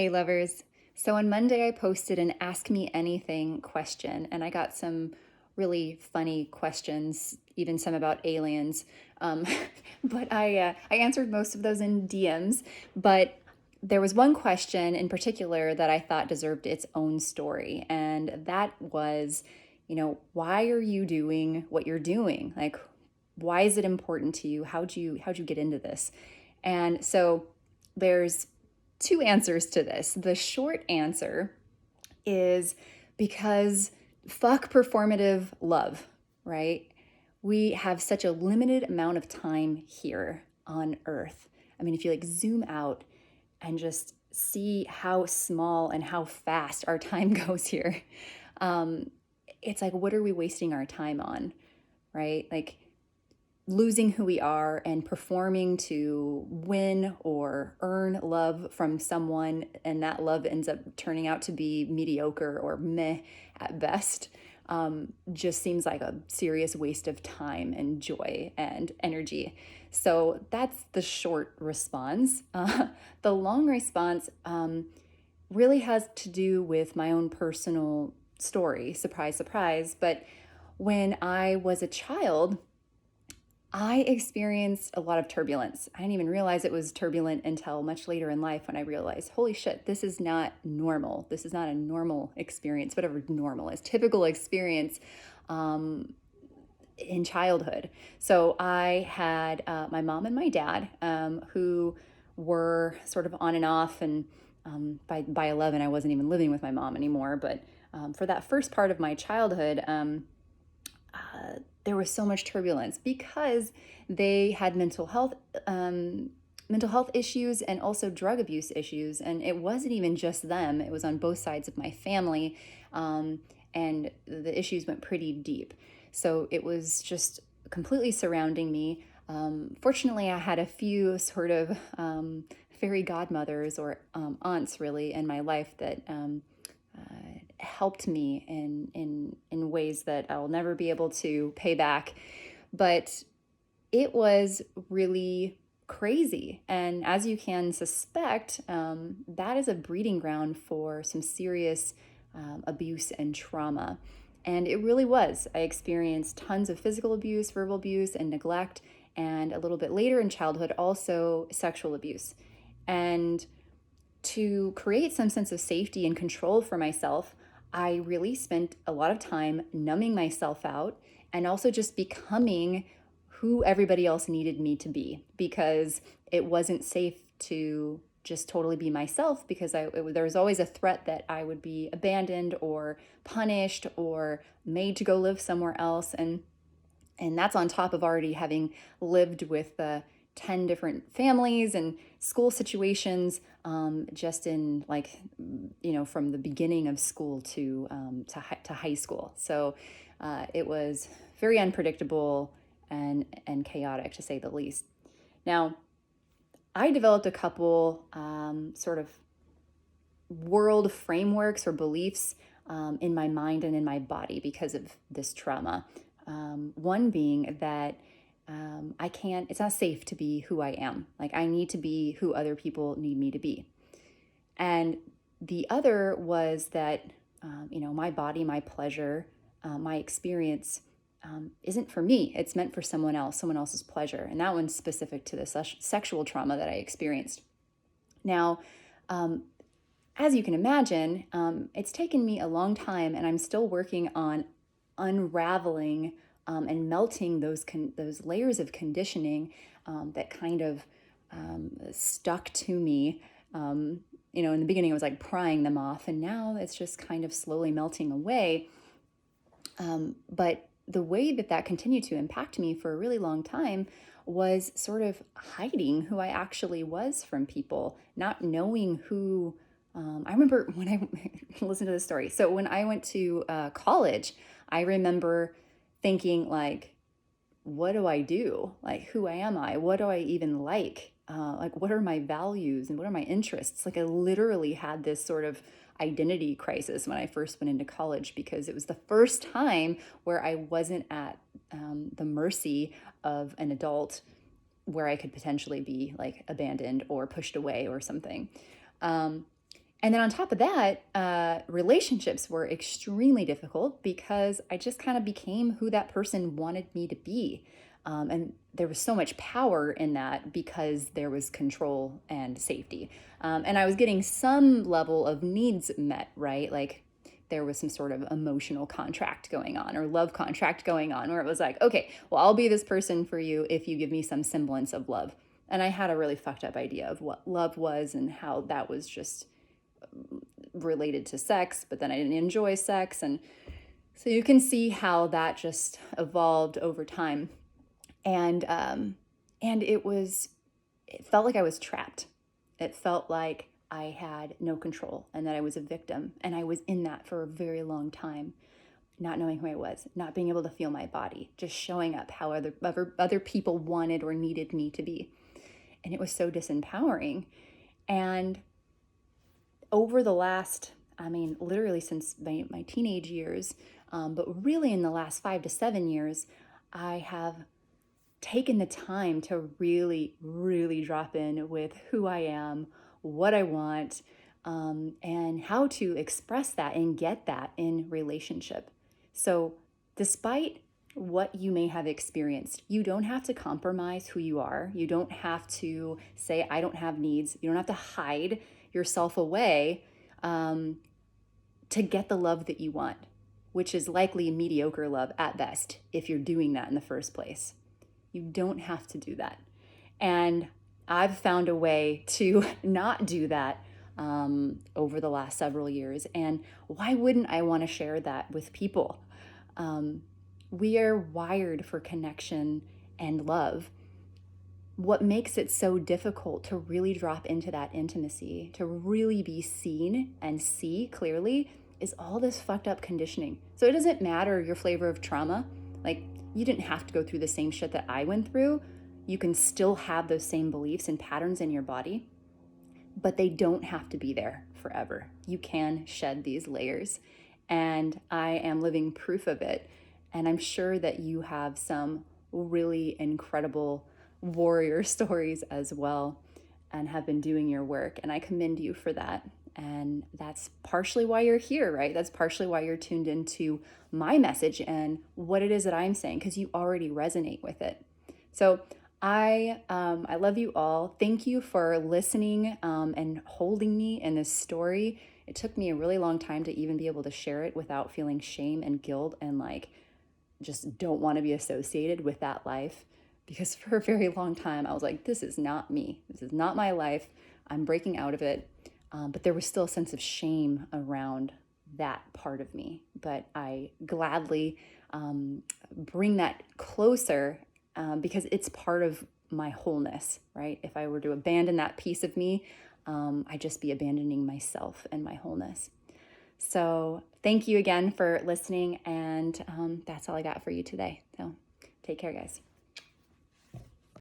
Hey lovers. So on Monday I posted an Ask Me Anything question and I got some really funny questions, even some about aliens. Um, but I answered most of those in DMs, but there was one question in particular that I thought deserved its own story, and that was, why are you doing what you're doing? Like, why is it important to you? How'd you get into this? And so there's two answers to this. The short answer is because fuck performative love, right? We have such a limited amount of time here on Earth. I mean, if you like zoom out and just see how small and how fast our time goes here, um, it's like, what are we wasting our time on, right? Like, losing who we are and performing to win or earn love from someone, and that love ends up turning out to be mediocre or meh at best, just seems like a serious waste of time and joy and energy. So that's the short response. The long response really has to do with my own personal story. Surprise, surprise. But when I was a child, I experienced a lot of turbulence. I didn't even realize it was turbulent until much later in life when I realized, holy shit, this is not normal. This is not a normal experience, whatever normal is, typical experience um, in childhood. So I had my mom and my dad who were sort of on and off. And by 11, I wasn't even living with my mom anymore. But for that first part of my childhood, there was so much turbulence because they had mental health issues and also drug abuse issues, and it wasn't even just them. It was on both sides of my family, and the issues went pretty deep. So it was just completely surrounding me. Fortunately, I had a few sort of fairy godmothers or aunts really in my life that helped me in ways that I'll never be able to pay back. But it was really crazy. And as you can suspect, that is a breeding ground for some serious abuse and trauma. And it really was. I experienced tons of physical abuse, verbal abuse, and neglect. And a little bit later in childhood, also sexual abuse. And to create some sense of safety and control for myself, I really spent a lot of time numbing myself out and also just becoming who everybody else needed me to be, because it wasn't safe to just totally be myself, because there was always a threat that I would be abandoned or punished or made to go live somewhere else. And that's on top of already having lived with 10 different families and school situations, just in like, from the beginning of school to high school. So it was very unpredictable and chaotic, to say the least. Now, I developed a couple sort of world frameworks or beliefs in my mind and in my body because of this trauma. One being that it's not safe to be who I am. Like, I need to be who other people need me to be. And the other was that, my body, my pleasure, my experience isn't for me. It's meant for someone else, someone else's pleasure. And that one's specific to the sexual trauma that I experienced. Now, as you can imagine, it's taken me a long time, and I'm still working on unraveling and melting those layers of conditioning that kind of stuck to me. In the beginning, I was like prying them off, and now it's just kind of slowly melting away. But the way that continued to impact me for a really long time was sort of hiding who I actually was from people, not knowing who. I remember when I listened to this story. So when I went to college, I remember thinking, like, what do I do? Like, who am I? What do I even like? Like, what are my values and what are my interests? Like, I literally had this sort of identity crisis when I first went into college, because it was the first time where I wasn't at the mercy of an adult, where I could potentially be like abandoned or pushed away or something. And then on top of that, relationships were extremely difficult because I just kind of became who that person wanted me to be. And there was so much power in that because there was control and safety. And I was getting some level of needs met, right? Like there was some sort of emotional contract going on or love contract going on where it was like, okay, well, I'll be this person for you if you give me some semblance of love. And I had a really fucked up idea of what love was and how that was just related to sex, but then I didn't enjoy sex. And so you can see how that just evolved over time. And it felt like I was trapped. It felt like I had no control and that I was a victim. And I was in that for a very long time, not knowing who I was, not being able to feel my body, just showing up how other people wanted or needed me to be. And it was so disempowering. And over the last, I mean, literally since my teenage years, but really in the last 5 to 7 years, I have taken the time to really, really drop in with who I am, what I want, and how to express that and get that in relationship. So, despite what you may have experienced, you don't have to compromise who you are. You don't have to say, I don't have needs. You don't have to hide yourself away to get the love that you want, which is likely mediocre love at best if you're doing that in the first place. You don't have to do that. And I've found a way to not do that over the last several years. And why wouldn't I want to share that with people? We are wired for connection and love. What makes it so difficult to really drop into that intimacy, to really be seen and see clearly, is all this fucked up conditioning. So it doesn't matter your flavor of trauma. Like, you didn't have to go through the same shit that I went through. You can still have those same beliefs and patterns in your body, but they don't have to be there forever. You can shed these layers. And I am living proof of it. And I'm sure that you have some really incredible warrior stories as well and have been doing your work. And I commend you for that. And that's partially why you're here, right? That's partially why you're tuned into my message and what it is that I'm saying, because you already resonate with it. So I love you all. Thank you for listening and holding me in this story. It took me a really long time to even be able to share it without feeling shame and guilt and like just don't want to be associated with that life. Because for a very long time, I was like, this is not me. This is not my life. I'm breaking out of it. But there was still a sense of shame around that part of me. But I gladly bring that closer because it's part of my wholeness, right? If I were to abandon that piece of me, I'd just be abandoning myself and my wholeness. So thank you again for listening. And that's all I got for you today. So take care, guys.